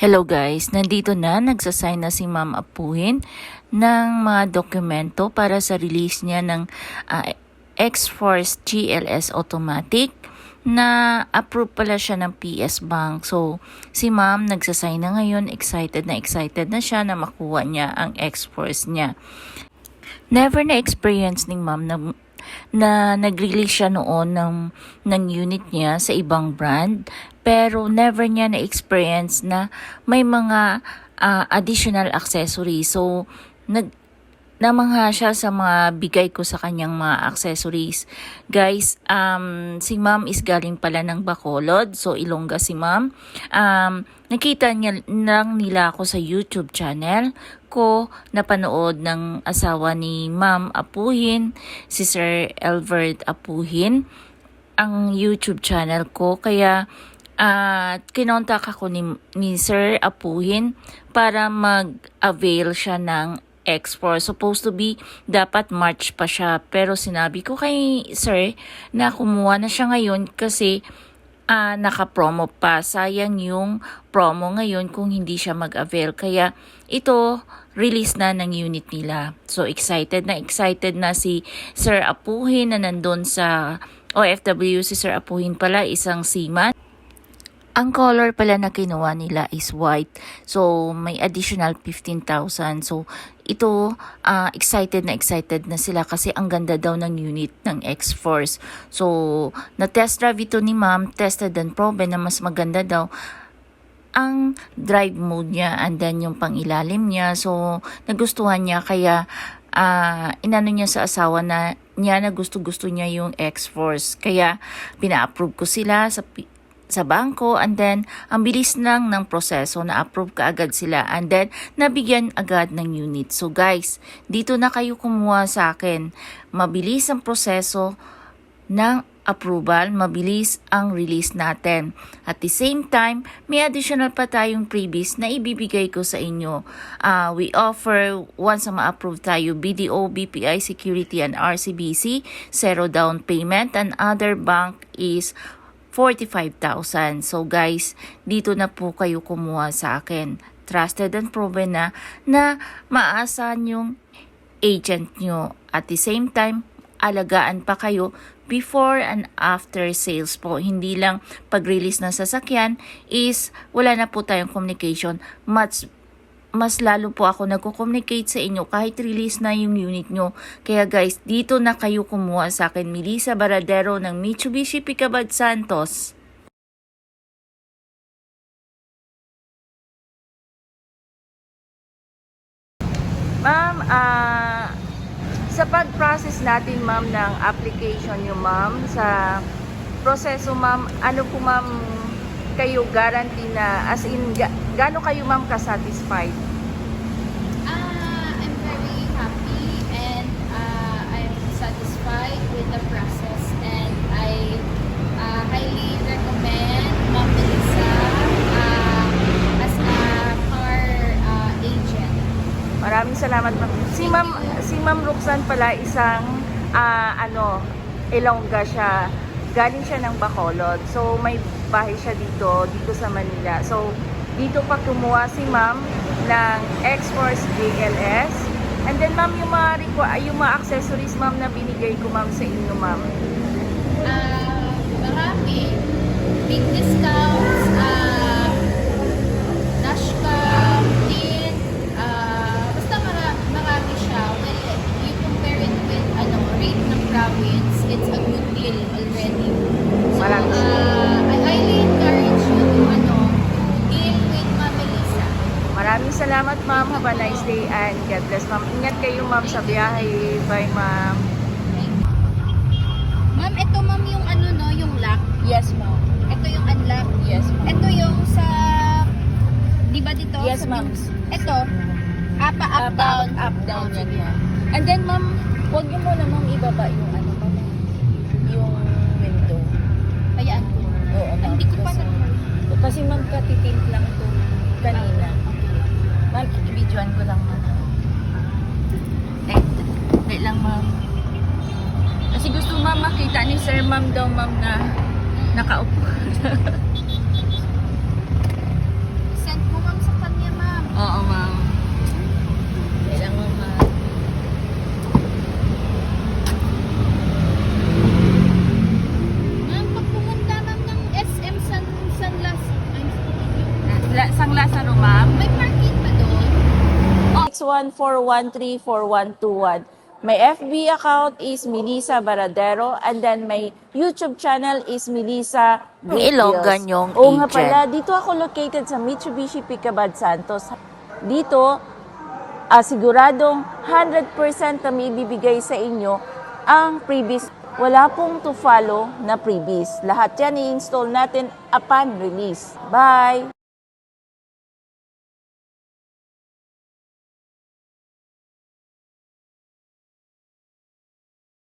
Hello guys, nandito na, nagsasign na si Ma'am Apuhin ng mga dokumento para sa release niya ng X-Force GLS Automatic na approve pala siya ng PS Bank. So, si Ma'am nagsasign na ngayon, excited na siya na makuha niya ang X-Force niya. Never na-experience ni Ma'am na nag-release siya noon ng unit niya sa ibang brand, pero never niya na-experience na may mga additional accessories. So, namangha siya sa mga bigay ko sa kanyang mga accessories. Guys, si Ma'am is galing pala ng Bacolod. So, Ilongga si Ma'am. Nakita niya lang nila ako sa YouTube channel ko, napanood ng asawa ni Ma'am Apuhin, si Sir Elvert Apuhin, ang YouTube channel ko. Kaya, kinontak ako ni Sir Apuhin para mag-avail siya ng X-Force. Supposed to be, dapat March pa siya. Pero sinabi ko kay Sir na kumuha na siya ngayon kasi naka-promo pa. Sayang yung promo ngayon kung hindi siya mag-avail. Kaya ito, release na ng unit nila. So excited na si Sir Apuhin na nandun sa OFW. Si Sir Apuhin pala, isang seaman. Ang color pala na kinuha nila is white. So, may additional 15,000. So, ito, excited na sila kasi ang ganda daw ng unit ng X-Force. So, na-test drive ito ni Ma'am, tested and proven na mas maganda daw ang drive mode niya and then yung pangilalim niya. So, nagustuhan niya kaya inano niya sa asawa na gusto niya yung X-Force. Kaya, pina-approve ko sila sa bangko and then ang bilis lang ng proseso, na-approve kaagad sila and then nabigyan agad ng unit. So guys, dito na kayo kumuha sa akin. Mabilis ang proseso ng approval, mabilis ang release natin. At the same time, may additional pa tayong freebies na ibibigay ko sa inyo. We offer, once na ma-approve tayo, BDO, BPI Security and RCBC, zero down payment, and other bank is 45,000. So guys, dito na po kayo kumuha sa akin. Trusted and proven na maasahan yung agent nyo. At the same time, alagaan pa kayo before and after sales po. Hindi lang pag-release ng sasakyan is wala na po tayong communication. Mas lalo po ako nagko-communicate sa inyo kahit release na yung unit nyo. Kaya guys, dito na kayo kumuha sa akin. Melissa Baradero ng Mitsubishi Picabad Santos. Ma'am, sa pag-process natin ma'am ng application nyo ma'am, sa proseso ma'am, ano po ma'am kayo guarantee na, as in, gaano kayo ma'am ka-satisfied? I'm very happy and I'm satisfied with the process, and I highly recommend Ma'am Melissa as a car agent. Maraming salamat ma'am. Si Ma'am Roxanne pala isang Ilongga siya. Galing siya ng Bacolod. So may bahay siya dito sa Manila. So dito pa kumuha si Ma'am ng X-Force GLS. And then ma'am, yung mga accessories ma'am na binigay ko ma'am sa inyo ma'am. Marami. Big discounts, dashcam, tint, basta marami siya. Well, you compare it with rate ng province, it's a good deal already. So, I highly encourage you to deal with Ma'am Melissa. Maraming salamat ma'am. Have a nice day and God bless ma'am. Ingat kayo ma'am sa biyahe. Bye ma'am. Ma'am, ito ma'am yung yung lock. Yes ma'am. Ito yung unlock. Yes ma'am. Ito yung sa, di ba dito? Yes ma'am. Ito, up down. Up down yan ma'am. And then ma'am, huwag niyo muna ma'am ibaba yung ma'am, yung window. Hayaan ko. Oo ma'am. Hindi ko pa Kasi ma'am, katitint lang ito kanina. Ma'am, i-videoan ko lang ma'am. Dahil lang ma'am. Kasi gusto ma'am makita ni Sir Ma'am daw ma'am na nakaupo. Send mo ma'am Oo, ma'am. Kailangan Ma'am, pag pumunta ma'am ng SM San Las, Sang Lazaro, ma'am. may parking ba doon? 61413421. My FB account is Melissa Baradero and then my YouTube channel is Melissa Great Ilogan Deals. yung Oo nga agent. pala, dito ako located sa Mitsubishi Picabad Santos. Dito, siguradong 100% na may bibigay sa inyo ang previous. Wala pong to follow na previous. Lahat yan i-install natin upon release. Bye!